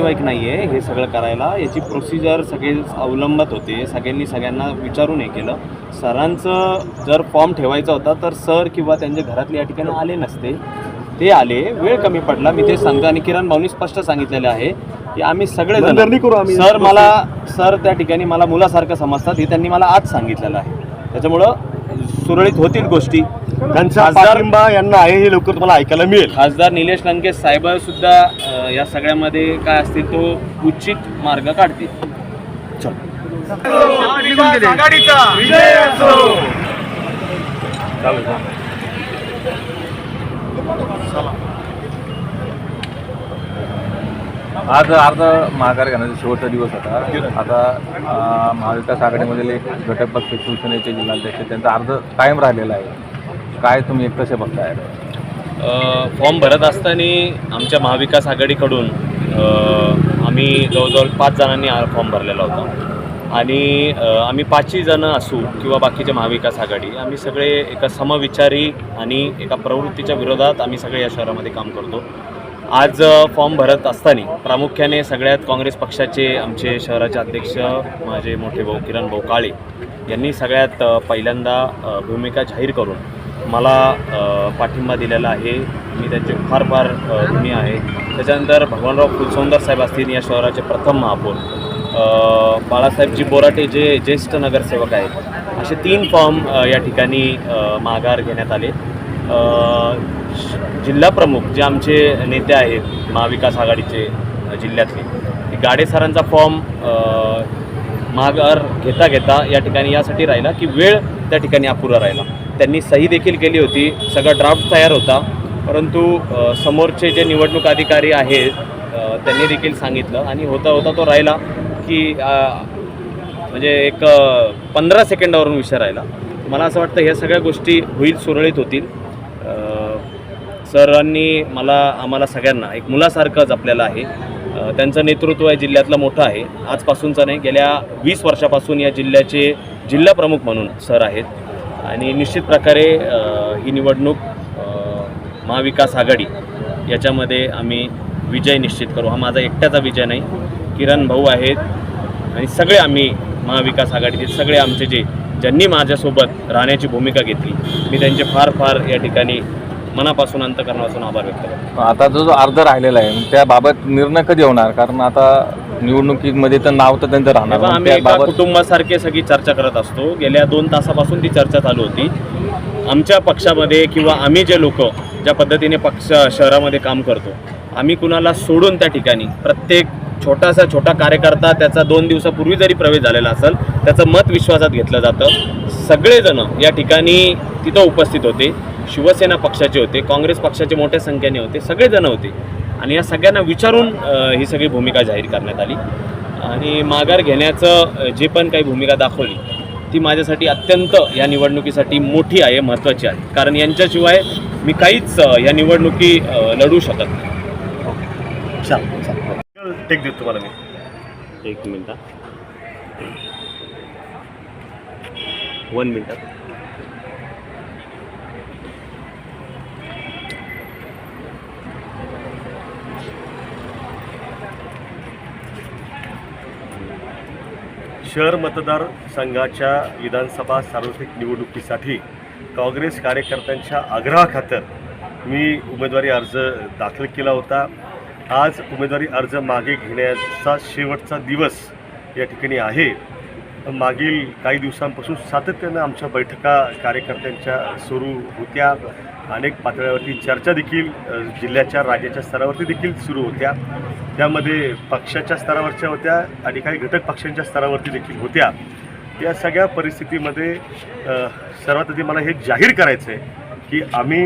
नातेवाईक नाही आहे हे सगळं करायला. याची प्रोसिजर सगळे अवलंबत होते. सगळ्यांना विचारून हे केलं. सरांचं जर फॉर्म ठेवायचा होता तर सर किंवा त्यांच्या घरातले या ठिकाणी आले नसते. ते आले, वेळ कमी पडला. मी ते सांगतो आणि किरण भाऊनी स्पष्ट सांगितलेलं आहे की आम्ही सगळेजण सर त्या ठिकाणी मला मुलासारखं समजतात हे त्यांनी मला आज सांगितलेलं आहे. त्याच्यामुळं सुरळीत होतील गोष्टी. त्यांचा पाठिंबा यांना आहे हे लवकर तुम्हाला ऐकायला मिळेल. खासदार निलेश लंके साहेब सुद्धा या सगळ्यामध्ये काय असतील तो उचित मार्ग काढतील. आज अर्ध माघार घेण्याचा शेवटचा दिवस होता. आता महाविकास आघाडीमधील एक घटक पक्ष शिवसेनेचे जिल्हाध्यक्ष त्यांचा अर्ज कायम राहिलेला आहे. काय तुम्ही कसे बघताय? फॉर्म भरत असताना आमच्या महाविकास आघाडीकडून आम्ही जवळजवळ 5 जणांनी फॉर्म भरलेला होता आणि आम्ही 5ही जणं असू किंवा बाकीचे महाविकास आघाडी आम्ही सगळे एका समविचारी आणि एका प्रवृत्तीच्या विरोधात आम्ही सगळे या शहरामध्ये काम करतो. आज फॉर्म भरत असताना प्रामुख्याने सगळ्यात काँग्रेस पक्षाचे आमचे शहराचे अध्यक्ष माझे मोठे भाऊ किरण भाऊ काळे यांनी सगळ्यात पहिल्यांदा भूमिका जाहीर करून मला पाठिंबा दिलेला आहे. मी त्यांचे फार फार ऋणी आहे. त्याच्यानंतर भगवानराव फुलसौंदर साहेब असतील या शहराचे प्रथम महापौर, बाळासाहेबजी बोराटे जे ज्येष्ठ नगरसेवक आहेत, असे 3 फॉर्म या ठिकाणी माघार घेण्यात आले. जिल्हा प्रमुख जे आमचे नेते आहेत महाविकास आघाडीचे जिल्ह्यातले, गाडे सरांचा फॉर्म माघार घेता या ठिकाणी यासाठी राहिला की वेळ त्या ठिकाणी अपुरा राहिला. त्यांनी सही देखील केली होती, सगळा ड्राफ्ट तयार होता, परंतु समोरचे जे निवडणूक अधिकारी आहेत त्यांनी देखील सांगितलं आणि होता तो राहिला की म्हणजे एक 15 सेकंदावरून विषय राहिला. मला असं वाटतं ह्या सगळ्या गोष्टी होईल, सुरळीत होतील. सरांनी आम्हाला सगळ्यांना एक मुलासारखं जपलेलं आहे. त्यांचं नेतृत्व या जिल्ह्यातलं मोठं आहे. आजपासूनचं नाही, गेल्या 20 वर्षापासून या जिल्ह्याचे जिल्हा प्रमुख म्हणून सर आहेत आणि निश्चित प्रकारे ही निवडणूक महाविकास आघाडी याच्यामध्ये आम्ही विजय निश्चित करू. हा माझा एकट्याचा विजय नाही, किरण भाऊ आहेत आणि सगळे आम्ही महाविकास आघाडीचे सगळे आमचे ज्यांनी माझ्यासोबत राहण्याची भूमिका घेतली, मी त्यांचे फार फार या ठिकाणी मनापासून अंतःकरणापासून आभार व्यक्त करतो. आता जो अर्ज राहिलेला आहे त्याबाबत निर्णय कधी होणार? कारण आता निवडणुकीमध्ये तर नाव तर त्यांचं राहणार. आम्ही एका कुटुंबासारखे सगळी चर्चा करत असतो. गेल्या 2 तासापासून ती चर्चा चालू होती. आमच्या पक्षामध्ये किंवा आम्ही जे लोक ज्या पद्धतीने शहरामध्ये काम करतो, आम्ही कुणाला सोडून त्या ठिकाणी प्रत्येक छोटा कार्यकर्ता त्याचा 2 दिवसापूर्वी जरी प्रवेश झालेला असेल त्याचं मत विश्वासात घेतलं जातं. सगळेजण या ठिकाणी तिथं उपस्थित होते. शिवसेना पक्षाचे होते, काँग्रेस पक्षाचे मोठ्या संख्येने होते, सगळेजण होते आणि या सगळ्यांना विचारून ही सगळी भूमिका जाहीर करण्यात आली. आणि माघार घेण्याचं जे पण काही भूमिका दाखवली ती माझ्यासाठी अत्यंत या निवडणुकीसाठी मोठी आहे, महत्त्वाची आहे. कारण यांच्याशिवाय मी काहीच या निवडणुकी लढू शकत नाही. टेक देतो तुम्हाला मी. 1 मिनिट. 1 मिनिट. शहर मतदारसंघाच्या विधानसभा सार्वत्रिक निवडणुकीसाठी काँग्रेस कार्यकर्त्यांच्या आग्रहाखातर मी उमेदवारी अर्ज दाखल केला होता. आज उमेदवारी अर्ज मागे घेण्याचा शेवटचा दिवस या ठिकाणी आहे. मागील काही दिवसांपासून सातत्यानं आमच्या बैठका कार्यकर्त्यांच्या सुरू होत्या. अनेक पातळ्यावरती चर्चा देखील जिल्ह्याच्या राज्याच्या स्तरावरती देखील सुरू होत्या. त्यामध्ये पक्षाच्या स्तरावरच्या होत्या आणि काही घटक पक्षांच्या स्तरावरती देखील होत्या. या सगळ्या परिस्थितीमध्ये सर्वात आधी मला हे जाहीर करायचं आहे की आम्ही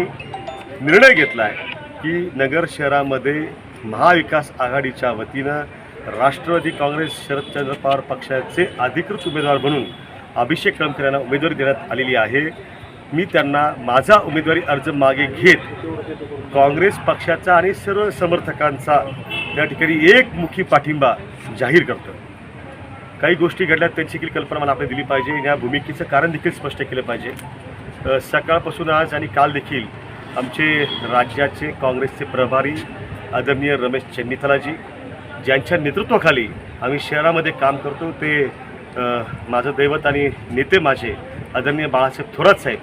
निर्णय घेतला आहे की नगर शहरामध्ये महाविकास आघाडीच्या वतीनं राष्ट्रवादी काँग्रेस शरदचंद्र पवार पक्षाचे अधिकृत उमेदवार म्हणून अभिषेक कळमकर यांना उमेदवारी देण्यात आलेली आहे. मी त्यांना माझा उमेदवारी अर्ज मागे घेत काँग्रेस पक्षाचा आणि सर्व समर्थकांचा त्या ठिकाणी एकमुखी पाठिंबा जाहीर करतो. काही गोष्टी घडल्यात त्यांची देखील कल्पना मला आपल्याला दिली पाहिजे. या भूमिकेचं कारण देखील स्पष्ट केलं पाहिजे. सकाळपासून आज आणि काल देखील आमचे राज्याचे काँग्रेसचे प्रभारी आदरणीय रमेश चेन्नीथलाजी, ज्यांच्या नेतृत्वाखाली आम्ही शहरामध्ये काम करतो ते माझं दैवत आणि नेते माझे आदरणीय बाळासाहेब थोरात साहेब,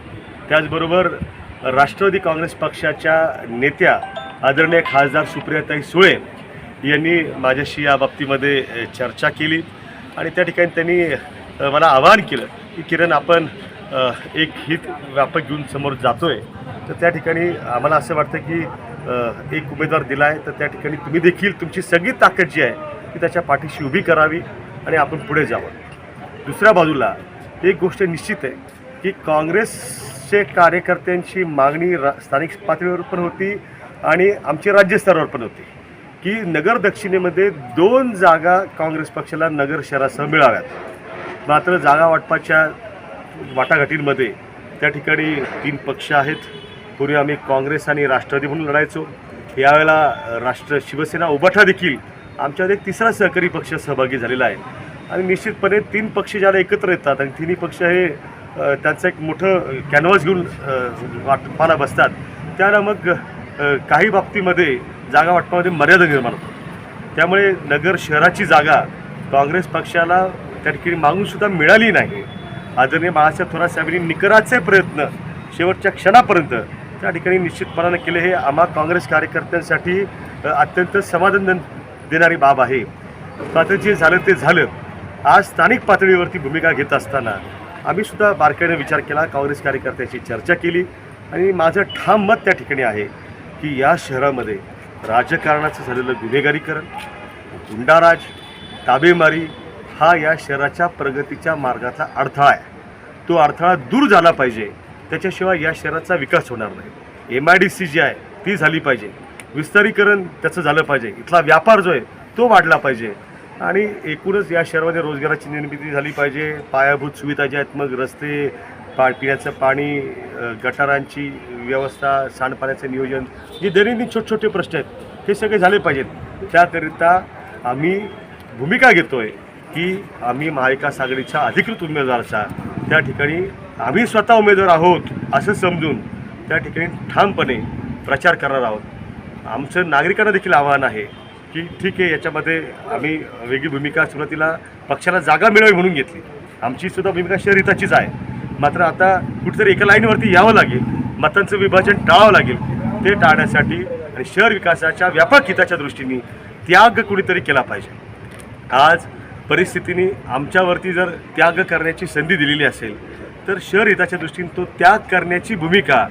त्याचबरोबर राष्ट्रवादी काँग्रेस पक्षाच्या नेत्या आदरणीय खासदार सुप्रियाताई सुळे यांनी माझ्याशी या बाबतीमध्ये चर्चा केली आणि त्या ठिकाणी त्यांनी मला आवाहन केलं की किरण, आपण एक हित व्यापक घेऊन समोर जातो आहे, तर त्या ठिकाणी आम्हाला असं वाटतं की एक उमेदवार दिला आहे, तर त्या ठिकाणी तुम्ही देखील तुमची सगळी ताकद जी आहे ती त्याच्या पाठीशी उभी करावी आणि आपण पुढे जावं. दुसऱ्या बाजूला एक गोष्ट निश्चित आहे की काँग्रेसचे कार्यकर्त्यांची मागणी स्थानिक पातळीवर पण होती आणि आमची राज्यस्तरावर पण होती की नगर दक्षिणेमध्ये 2 जागा काँग्रेस पक्षाला नगर शहरासह मिळाव्यात. मात्र जागा वाटपाच्या वाटाघाटींमध्ये त्या ठिकाणी 3 पक्ष आहेत. पूर्वी आम्ही काँग्रेस आणि राष्ट्रवादी म्हणून लढायचो. यावेळेला शिवसेना उभाठा देखील आमच्यात एक 3रा सहकारी पक्ष सहभागी झालेला आहे आणि निश्चितपणे 3 पक्ष ज्याला एकत्र येतात आणि 3ही पक्ष हे त्यांचं एक मोठं कॅनव्हास घेऊन वाटपाला बसतात, त्याला मग काही बाबतीमध्ये जागा वाटपामध्ये मर्यादा निर्माण होतात. त्यामुळे नगर शहराची जागा काँग्रेस पक्षाला त्या ठिकाणी मागूनसुद्धा मिळाली नाही. आदरणीय बाळासाहेब थोरात साहेबांनी निकराचे प्रयत्न शेवटच्या क्षणापर्यंत त्या ठिकाणी निश्चितपणानं केले. हे आम्हा काँग्रेस कार्यकर्त्यांसाठी अत्यंत समाधान देणारी बाब आहे. मात्र जे झालं ते झालं. आज स्थानिक पातळीवरती भूमिका घेत असताना आम्हीसुद्धा बारकाईने विचार केला, काँग्रेस कार्यकर्त्यांशी चर्चा केली आणि माझं ठाम मत त्या ठिकाणी आहे की या शहरामध्ये राजकारणाचं झालेलं गुन्हेगारीकरण, गुंडाराज, ताबेमारी हा या शहराच्या प्रगतीच्या मार्गाचा अडथळा आहे. तो अडथळा दूर झाला पाहिजे, त्याच्याशिवाय या शहराचा विकास होणार नाही. MIDC जी आहे ती झाली पाहिजे, विस्तारीकरण त्याचं झालं पाहिजे, इथला व्यापार जो आहे तो वाढला पाहिजे आणि एकूणच या शहरामध्ये रोजगाराची निर्मिती झाली पाहिजे. पायाभूत सुविधा ज्या आहेत, मग रस्ते, पिण्याचं पाणी, गटारांची व्यवस्था, सांडपाण्याचं नियोजन, जे दैनंदिन छोटे छोटे प्रश्न आहेत हे सगळे झाले पाहिजेत. त्याकरिता आम्ही भूमिका घेतो आहे की आम्ही महाविकास आघाडीच्या अधिकृत उमेदवाराचा त्या ठिकाणी आम्ही स्वतः उमेदवार आहोत असं समजून त्या ठिकाणी ठामपणे प्रचार करणार आहोत. आमचं नागरिकांना देखील आव्हान आहे की ठीक आहे, याच्यामध्ये आम्ही वेगळी भूमिका सुरुवातीला पक्षाला जागा मिळावी म्हणून घेतली. आमचीसुद्धा भूमिका शहर हिताचीच आहे. मात्र आता कुठेतरी एका लाईनवरती यावं लागेल, मतांचं विभाजन टाळावं लागेल. ते टाळण्यासाठी आणि शहर विकासाच्या व्यापक हिताच्या दृष्टीने त्याग कुणीतरी केला पाहिजे. आज परिस्थितीने आमच्यावरती जर त्याग करण्याची संधी दिलेली असेल तर शहर हिताच्या दृष्टीने तो त्याग करण्याची भूमिका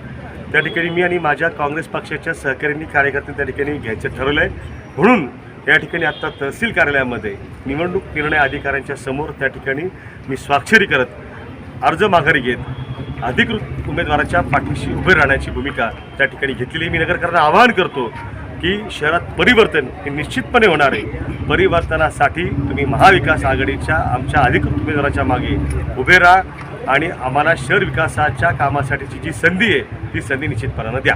त्या ठिकाणी मी आणि माझ्या काँग्रेस पक्षाच्या सहकाऱ्यांनी, कार्यकर्त्यांनी त्या ठिकाणी घ्यायचं ठरवलं आहे. म्हणून या ठिकाणी आत्ता तहसील कार्यालयामध्ये निवडणूक निर्णय अधिकाऱ्यांच्या समोर त्या ठिकाणी मी स्वाक्षरी करत अर्ज माघारी घेत अधिकृत उमेदवाराच्या पाठीशी उभे राहण्याची भूमिका त्या ठिकाणी घेतलेली. मी नगरकरांना आवाहन करतो की शहरात परिवर्तन हे निश्चितपणे होणार आहे. परिवर्तनासाठी तुम्ही महाविकास आघाडीच्या आमच्या अधिकृत उमेदवाराच्या मागे उभे राहा आणि आम्हाला शहर विकासाच्या कामासाठीची जी संधी आहे ती संधी निश्चितपणानं द्या.